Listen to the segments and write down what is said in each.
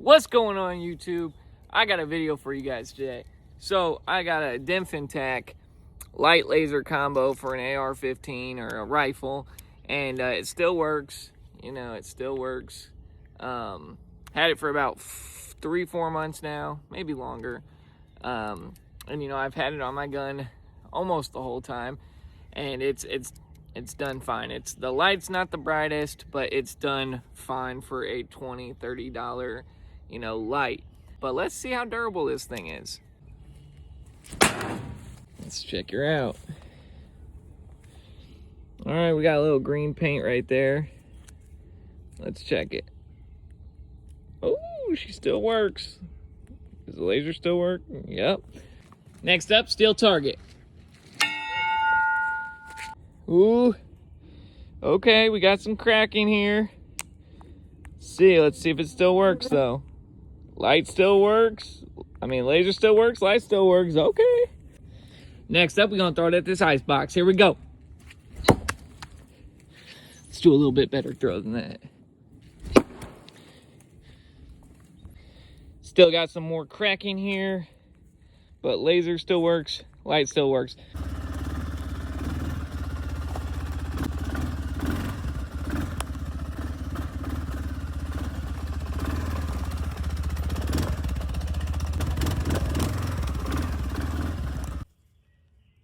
What's going on, YouTube? I got a video for you guys today. So I got a Denfintech light laser combo for an AR-15 or a rifle, and it still works. It still works. Had it for about 3-4 months now, maybe longer. And I've had it on my gun almost the whole time, and it's done fine. The light's not the brightest, but it's done fine for a $20-$30 light. But let's see how durable this thing is. Let's check her out. All right, we got a little green paint right there. Let's check it. Oh, she still works. Does the laser still work? Yep. Next up, steel target. Ooh. Okay, we got some cracking here. Let's see if it still works though. Light still works. Laser still works, light still works. Okay. Next up, we're gonna throw it at this ice box. Here we go. Let's do a little bit better throw than that. Still got some more cracking here, but laser still works, light still works.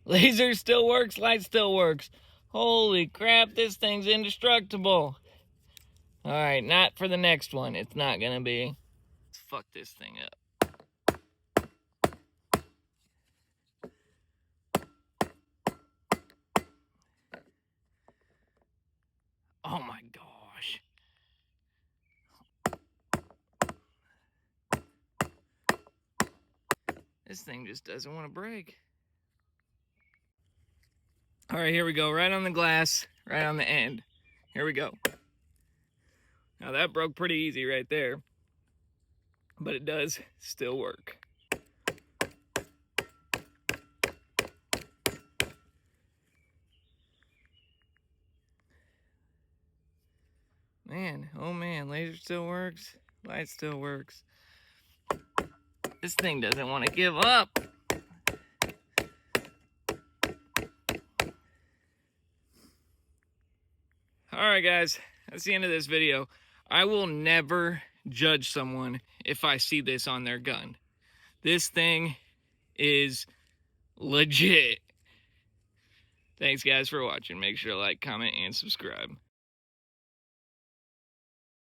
Laser still works, light still works. Holy crap, this thing's indestructible. All right, not for the next one. It's not gonna be. Let's fuck this thing up. Oh my gosh. This thing just doesn't want to break. All right, here we go. Right on the glass, right on the end. Here we go. Now that broke pretty easy right there, but it does still work. Man, oh man, laser still works, light still works. This thing doesn't want to give up. All right, guys, that's the end of this video. I will never judge someone if I see this on their gun. This thing is legit. Thanks, guys, for watching. Make sure to like, comment, and subscribe.